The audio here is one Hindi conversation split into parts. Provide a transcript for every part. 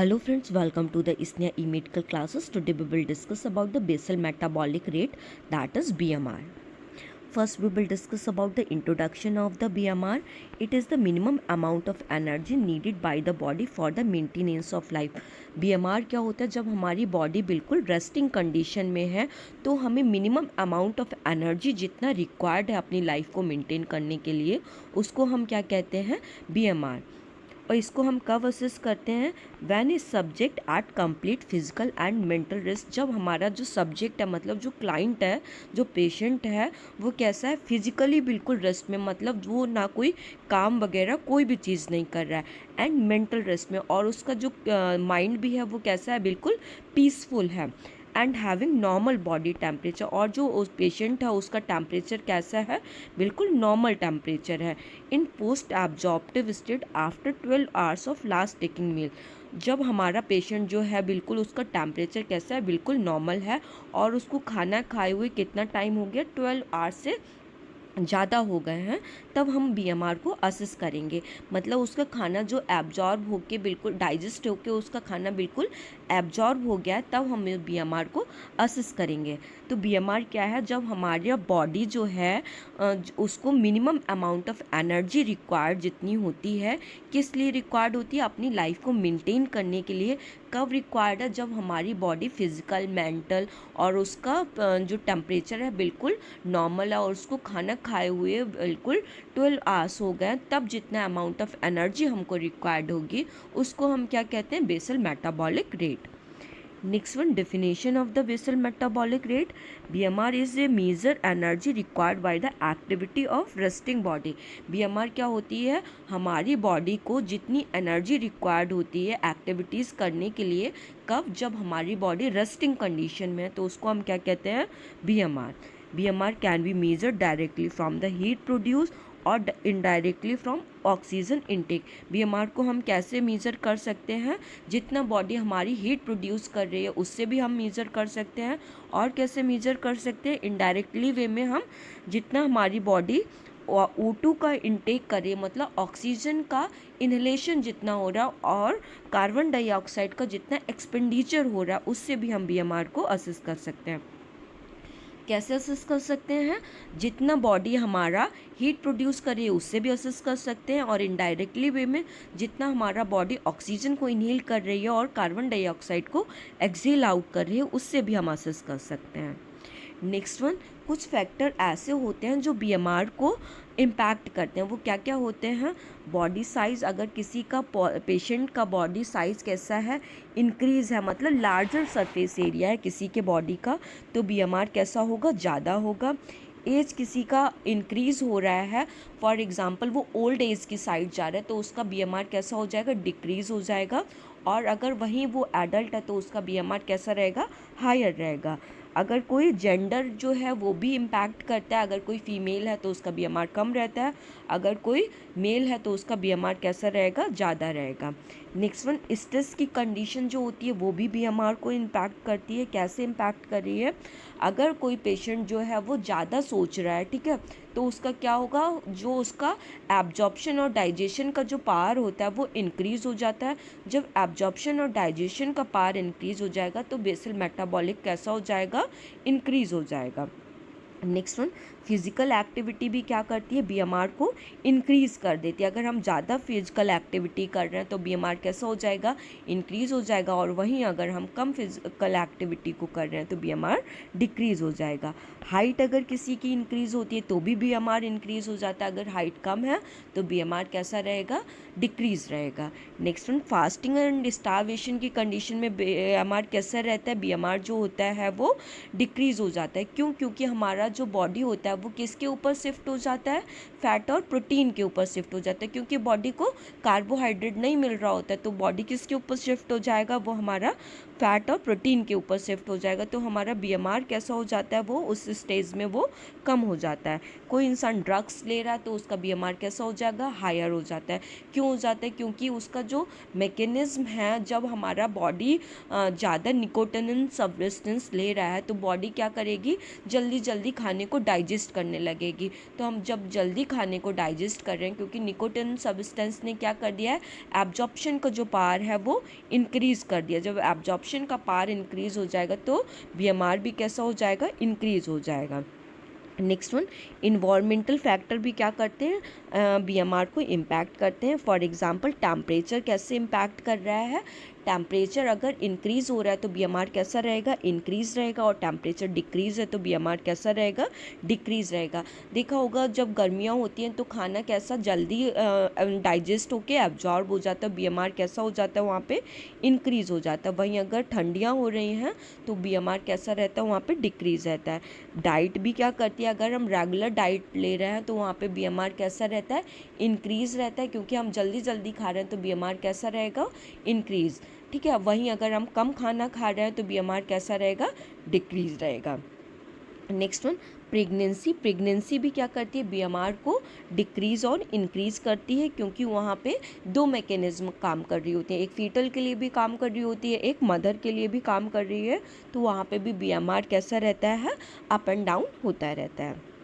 Hello friends, welcome to the ISNIA e-medical classes. Today we will discuss about the basal metabolic rate, that is BMR. First we will discuss about the introduction of the BMR. It is the minimum amount of energy needed by the body for the maintenance of life. BMR क्या होता है? जब हमारी बॉडी बिल्कुल रेस्टिंग कंडीशन में है तो हमें मिनिमम अमाउंट ऑफ एनर्जी जितना रिक्वायर्ड है अपनी लाइफ को मेंटेन करने के लिए, उसको हम क्या कहते हैं? BMR. और इसको हम कब असेस करते हैं? When is subject at complete physical and mental rest. जब हमारा जो सब्जेक्ट है, मतलब जो क्लाइंट है, जो पेशेंट है, वो कैसा है? फिजिकली बिल्कुल रेस्ट में, मतलब वो ना कोई काम वगैरह कोई भी चीज़ नहीं कर रहा है, एंड मेंटल रेस्ट में, और उसका जो माइंड भी है वो कैसा है? बिल्कुल पीसफुल है, and having normal body temperature. और जो उस पेशेंट है उसका टेम्परेचर कैसा है? बिल्कुल नॉर्मल टेम्परेचर है. In post absorptive state after 12 hours of last taking meal. जब हमारा पेशेंट जो है बिल्कुल उसका टेम्परेचर कैसा है? बिल्कुल नॉर्मल है, और उसको खाना खाए हुए कितना टाइम हो गया? 12 आवर्स से ज़्यादा हो गए हैं, तब हम BMR को असेस करेंगे. मतलब उसका खाना जो एब्जॉर्ब होके बिल्कुल डाइजेस्ट होके उसका खाना बिल्कुल एब्जॉर्ब हो गया है, तब हम BMR को असेस करेंगे. तो BMR क्या है? जब हमारी बॉडी जो है उसको minimum amount of energy required जितनी होती है, किस लिए रिक्वायर्ड होती है? अपनी लाइफ को मेंटेन करने के लिए. कब रिक्वायर्ड है? जब हमारी बॉडी फिजिकल, मेंटल और उसका जो टेम्परेचर है बिल्कुल नॉर्मल है, और उसको खाना खाए हुए बिल्कुल 12 आवर्स हो गए, तब जितना अमाउंट ऑफ एनर्जी हमको रिक्वायर्ड होगी उसको हम क्या कहते हैं? Basal metabolic rate. Next one, definition of the basal metabolic rate. BMR is a measure energy required by the activity of resting body. BMR क्या होती है? हमारी बॉडी को जितनी एनर्जी रिक्वायर्ड होती है एक्टिविटीज़ करने के लिए. कब? जब हमारी बॉडी रेस्टिंग कंडीशन में है, तो उसको हम क्या कहते हैं? BMR. BMR can be measured directly from the heat produced और indirectly from oxygen intake. BMR को हम कैसे मेज़र कर सकते हैं? जितना बॉडी हमारी हीट प्रोड्यूस कर रही है उससे भी हम मेज़र कर सकते हैं. और कैसे मेज़र कर सकते हैं? इनडायरेक्टली वे में हम जितना हमारी बॉडी O2 का इनटेक करे, मतलब ऑक्सीजन का इनहेलेशन जितना हो रहा और कार्बन डाइऑक्साइड का जितना एक्सपेंडिचर हो रहा है, उससे भी हम BMR को असेस कर सकते हैं. कैसे असेस कर सकते हैं? जितना बॉडी हमारा हीट प्रोड्यूस कर रही है उससे भी असेस कर सकते हैं, और इनडायरेक्टली वे में जितना हमारा बॉडी ऑक्सीजन को इनहेल कर रही है और कार्बन डाइऑक्साइड को एक्सहेल आउट कर रही है, उससे भी हम असेस कर सकते हैं. नेक्स्ट वन, कुछ फैक्टर ऐसे होते हैं जो BMR को इम्पैक्ट करते हैं. वो क्या क्या होते हैं? Body size. अगर किसी का पेशेंट का बॉडी साइज़ कैसा है? इंक्रीज़ है, मतलब लार्जर सरफेस एरिया है किसी के बॉडी का, तो BMR कैसा होगा? ज़्यादा होगा. एज किसी का इंक्रीज़ हो रहा है, फॉर एग्ज़ाम्पल वो ओल्ड एज की साइड जा रहा है, तो उसका BMR कैसा हो जाएगा? डिक्रीज़ हो जाएगा. और अगर वहीं वो एडल्ट है तो उसका BMR कैसा रहेगा? हायर रहेगा. अगर कोई जेंडर जो है वो भी इम्पैक्ट करता है. अगर कोई फीमेल है तो उसका BMR कम रहता है, अगर कोई मेल है तो उसका BMR कैसा रहेगा? ज़्यादा रहेगा. नेक्स्ट वन, स्ट्रेस की कंडीशन जो होती है वो भी BMR को इम्पैक्ट करती है. कैसे इम्पैक्ट कर रही है? अगर कोई पेशेंट जो है वो ज़्यादा सोच रहा है, ठीक है, तो उसका क्या होगा? जो उसका एब्जॉर्प्शन और डाइजेशन का जो पावर होता है वो इंक्रीज़ हो जाता है. जब एब्जॉर्प्शन और डाइजेशन का पावर इंक्रीज़ हो जाएगा तो बेसल मेटाबॉलिक कैसा हो जाएगा? इंक्रीज़ हो जाएगा. नेक्स्ट वन, फिज़िकल एक्टिविटी भी क्या करती है? BMR को इंक्रीज़ कर देती है. अगर हम ज़्यादा फिजिकल एक्टिविटी कर रहे हैं तो BMR कैसा हो जाएगा? इंक्रीज़ हो जाएगा. और वहीं अगर हम कम फिजिकल एक्टिविटी को कर रहे हैं तो BMR डिक्रीज़ हो जाएगा. हाइट अगर किसी की इंक्रीज़ होती है तो भी BMR इंक्रीज़ हो जाता है. अगर हाइट कम है तो BMR कैसा रहेगा? डिक्रीज़ रहेगा. Next one, fasting and starvation की कंडीशन में BMR कैसा रहता है? BMR जो होता है वो डिक्रीज़ हो जाता है. क्यों? क्योंकि हमारा जो बॉडी होता है वो किसके ऊपर शिफ्ट हो जाता है? फैट और प्रोटीन के ऊपर शिफ्ट हो जाता है. क्योंकि बॉडी को कार्बोहाइड्रेट नहीं मिल रहा होता है, तो बॉडी किसके ऊपर शिफ्ट हो जाएगा? वो हमारा फैट और प्रोटीन के ऊपर शिफ्ट हो जाएगा. तो हमारा BMR कैसा हो जाता है? वो उस स्टेज में वो कम हो जाता है. कोई इंसान ड्रग्स ले रहा है तो उसका BMR कैसा हो जाएगा? हायर हो जाता है. क्यों हो जाता है? क्योंकि उसका जो मैकेनिज्म है, जब हमारा बॉडी ज़्यादा निकोटिन सब्सटेंस ले रहा है तो बॉडी क्या करेगी? जल्दी जल्दी खाने को डाइजेस्ट करने लगेगी। तो हम जब जल्दी खाने को डाइजेस्ट कर रहे हैं, क्योंकि निकोटिन सब्सटेंस ने क्या कर दिया है, एब्जॉर्प्शन का जो पावर है वो इंक्रीज़ कर दिया। जब एब्जॉर्प्शन का पावर इंक्रीज़ हो जाएगा तो बीएमआर भी कैसा हो जाएगा, इंक्रीज़ हो जाएगा। नेक्स्ट वन, इन्वायरमेंटल फैक्टर भी क्या करते हैं, बीएमआर को इम्पैक्ट करते हैं। फॉर एग्जांपल टेम्परेचर कैसे इम्पैक्ट कर रहा है, टेम्परेचर अगर इंक्रीज़ हो रहा है तो बीएमआर कैसा रहेगा, इंक्रीज़ रहेगा, और टेम्परेचर डिक्रीज़ है तो बीएमआर कैसा रहेगा, डिक्रीज़ रहेगा। देखा होगा जब गर्मियाँ होती हैं तो खाना कैसा जल्दी डाइजेस्ट होके एब्जॉर्ब हो जाता है, बीएमआर कैसा हो जाता है, वहाँ पे इंक्रीज़ हो जाता है। वहीं अगर ठंडियाँ हो रही हैं तो बीएमआर कैसा रहता है, वहाँ पे डिक्रीज़ रहता है। डाइट भी क्या करती है, अगर हम रेगुलर डाइट ले रहे हैं तो वहाँ पे बीएमआर कैसा रहता है, इंक्रीज़ रहता है, क्योंकि हम जल्दी जल्दी खा रहे हैं तो बीएमआर कैसा रहेगा, इंक्रीज़। ठीक है, वहीं अगर हम कम खाना खा रहे हैं तो बीएमआर कैसा रहेगा, डिक्रीज़ रहेगा। नेक्स्ट वन, प्रेगनेंसी भी क्या करती है, बीएमआर को डिक्रीज़ और इंक्रीज़ करती है, क्योंकि वहाँ पे दो मैकेनिज्म काम कर रही होती हैं, एक फीटल के लिए भी काम कर रही होती है, एक मदर के लिए भी काम कर रही है। तो वहाँ पे भी बीएमआर कैसा रहता है, अप एंड डाउन होता रहता है।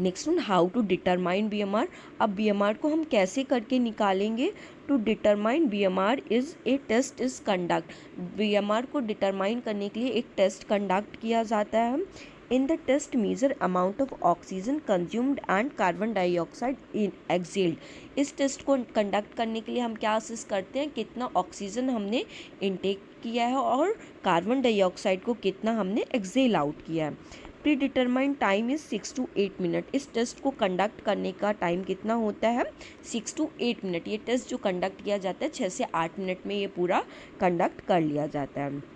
Next one, how to determine BMR. अब बीएमआर को हम कैसे करके निकालेंगे, to determine BMR is a test is conduct. BMR को डिटरमाइन करने के लिए एक टेस्ट कंडक्ट किया जाता है। In the test measure amount of oxygen consumed and carbon dioxide in exhaled. इस टेस्ट को कंडक्ट करने के लिए हम क्या असेस करते हैं, कितना ऑक्सीजन हमने इनटेक किया है और कार्बन डाइऑक्साइड को कितना हमने एक्सेल आउट किया है। Pre determined time is 6 to 8 minute. इस टेस्ट को कंडक्ट करने का टाइम कितना होता है, 6 to 8 मिनट। ये टेस्ट जो कंडक्ट किया जाता है 6 से 8 मिनट में ये पूरा कंडक्ट कर लिया जाता है।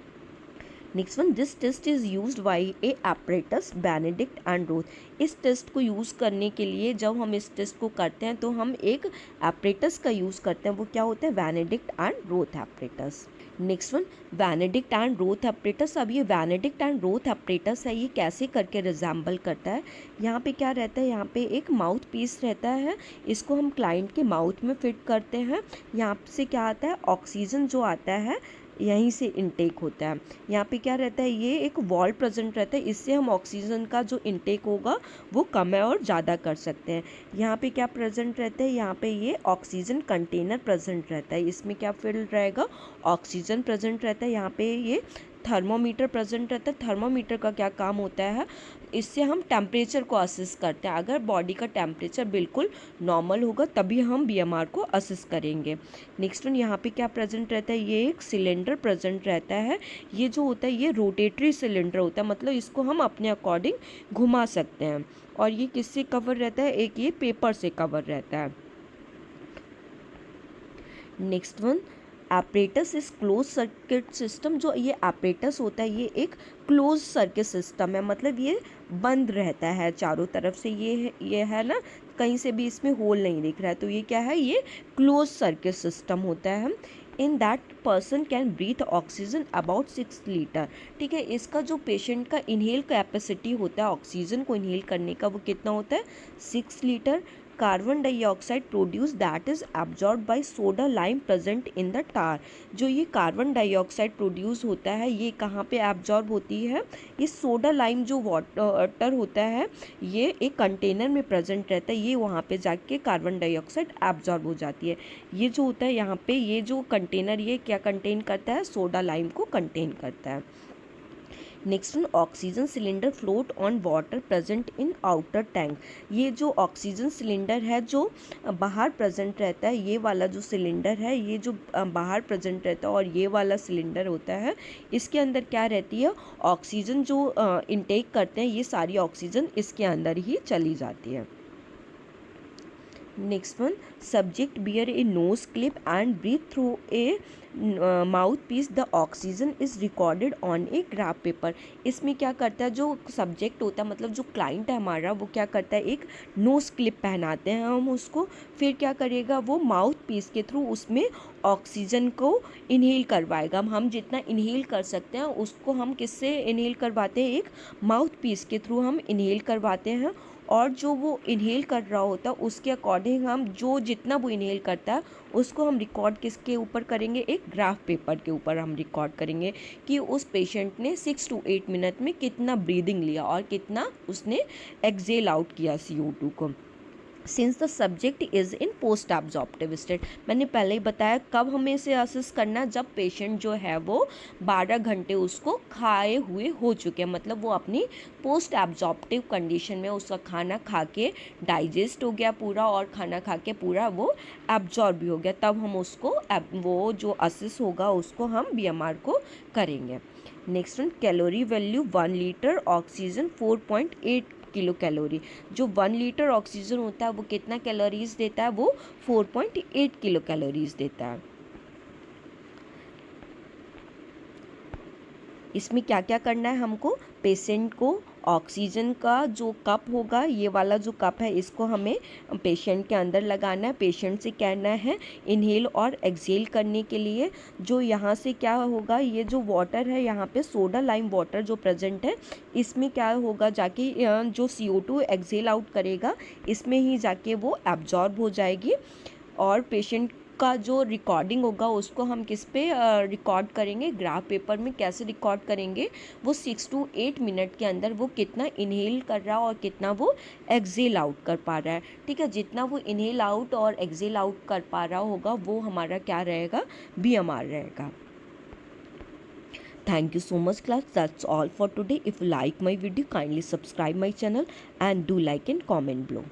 Next one, this test is used by a apparatus Benedict and Roth. इस टेस्ट को यूज़ करने के लिए जब हम इस टेस्ट को करते हैं तो हम एक एपरेटस का यूज़ करते हैं, वो क्या होता है, Benedict and Roth apparatus. Next one, Benedict and Roth apparatus. अब ये बेनेडिक्ट एंड रोथ एपरेटस है, ये कैसे करके रिजेंबल करता है, यहाँ पे क्या रहता है, यहाँ पे एक माउथ पीस रहता है, इसको हम क्लाइंट के माउथ में फिट करते हैं। यहाँ से क्या आता है, ऑक्सीजन जो आता है यहीं से इनटेक होता है। यहाँ पे क्या रहता है, ये एक वॉल प्रेजेंट रहता है, इससे हम ऑक्सीजन का जो इनटेक होगा वो कम है और ज़्यादा कर सकते हैं। यहाँ पे क्या प्रेजेंट रहता है, यहाँ पे ये ऑक्सीजन कंटेनर प्रेजेंट रहता है, इसमें क्या फिल रहेगा, ऑक्सीजन प्रेजेंट रहता है। यहाँ पे ये थर्मोमीटर प्रेजेंट रहता है। थर्मोमीटर का क्या काम होता है, इससे हम टेम्परेचर को असेस करते हैं। अगर बॉडी का टेम्परेचर बिल्कुल नॉर्मल होगा तभी हम बीएमआर को असेस करेंगे। नेक्स्ट वन, यहाँ पे क्या प्रेजेंट रहता है, ये एक सिलेंडर प्रेजेंट रहता है। ये जो होता है ये रोटेटरी सिलेंडर होता है, मतलब इसको हम अपने अकॉर्डिंग घुमा सकते हैं। और ये किससे कवर रहता है, एक ये पेपर से कवर रहता है। Next one, apparatus is close circuit system. जो ये एपरेटस होता है ये एक क्लोज सर्किट सिस्टम है, मतलब ये बंद रहता है चारों तरफ से। ये है ना, कहीं से भी इसमें होल नहीं दिख रहा है, तो ये क्या है, ये क्लोज सर्किट सिस्टम होता है। In that person can breathe oxygen about 6 litre. ठीक है, इसका जो पेशेंट का इनहेल कैपेसिटी होता है ऑक्सीजन को इनहेल करने का, वो कितना होता है, 6 litre. Carbon dioxide produce that is absorb by soda lime present in the tar. जो ये कार्बन डाइऑक्साइड प्रोड्यूस होता है ये कहाँ पे एब्जॉर्ब होती है, ये सोडा लाइम जो वाटर होता है ये एक कंटेनर में प्रेजेंट रहता है, ये वहाँ पे जाके कार्बन डाइऑक्साइड एब्जॉर्ब हो जाती है। ये जो होता है यहाँ पे ये जो कंटेनर ये क्या कंटेन करता है, सोडा लाइम को कंटेन करता है। Next one, oxygen cylinder float on water present in outer tank. ये जो ऑक्सीजन सिलेंडर है जो बाहर प्रेजेंट रहता है, ये वाला जो सिलेंडर है ये जो बाहर प्रेजेंट रहता है और ये वाला सिलेंडर होता है, इसके अंदर क्या रहती है, ऑक्सीजन जो इनटेक करते हैं ये सारी ऑक्सीजन इसके अंदर ही चली जाती है। Next one, subject bear a nose clip and breathe through a mouthpiece, the oxygen is recorded on a graph paper. इसमें क्या करता है, जो सब्जेक्ट होता है मतलब जो क्लाइंट है हमारा, वो क्या करता है, एक नोज क्लिप पहनाते हैं हम उसको, फिर क्या करेगा वो माउथ पीस के थ्रू उसमें ऑक्सीजन को इनहेल करवाएगा। हम जितना इनहेल कर सकते हैं उसको हम किससे इनहेल करवाते हैं, एक माउथ पीस के थ्रू हम इनहेल करवाते हैं। और जो वो इनहेल कर रहा होता है उसके अकॉर्डिंग हम जो जितना वो इनहेल करता है उसको हम रिकॉर्ड किसके ऊपर करेंगे, एक ग्राफ पेपर के ऊपर हम रिकॉर्ड करेंगे कि उस पेशेंट ने 6 to 8 मिनट में कितना ब्रीदिंग लिया और कितना उसने एक्सेल आउट किया CO2 को। Since the subject is in post absorptive state, मैंने पहले ही बताया कब हमें इसे असेस करना, जब पेशेंट जो है वो 12 घंटे उसको खाए हुए हो चुके हैं, मतलब वो अपनी पोस्ट एब्जॉर्प्टिव कंडीशन में, उसका खाना खा के डाइजेस्ट हो गया पूरा और खाना खा के पूरा वो एब्जॉर्ब भी हो गया, तब हम उसको वो जो असेस होगा उसको हम BMR को करेंगे। Next one, calorie value 1 litre oxygen 4.8 kilo calorie. जो 1 लीटर ऑक्सीजन होता है वो कितना कैलोरीज देता है, वो 4.8 किलो कैलोरीज देता है। इसमें क्या क्या करना है हमको, पेशेंट को ऑक्सीजन का जो कप होगा, ये वाला जो कप है इसको हमें पेशेंट के अंदर लगाना है, पेशेंट से कहना है इनहेल और एक्सहेल करने के लिए। जो यहाँ से क्या होगा, ये जो वाटर है यहाँ पे सोडा लाइम वाटर जो प्रेजेंट है, इसमें क्या होगा जाके जो CO2 एक्सहेल आउट करेगा इसमें ही जाके वो एब्जॉर्ब हो जाएगी। और पेशेंट का जो रिकॉर्डिंग होगा उसको हम किस पे रिकॉर्ड करेंगे, ग्राफ पेपर में। कैसे रिकॉर्ड करेंगे, वो 6 to 8 मिनट के अंदर वो कितना इनहेल कर रहा है और कितना वो एक्सहेल आउट कर पा रहा है। ठीक है, जितना वो इनहेल आउट और एक्सहेल आउट कर पा रहा होगा वो हमारा क्या रहेगा, BMR रहेगा। Thank you so much class. That's all for today. If you like my video, kindly subscribe my channel and do like and comment below.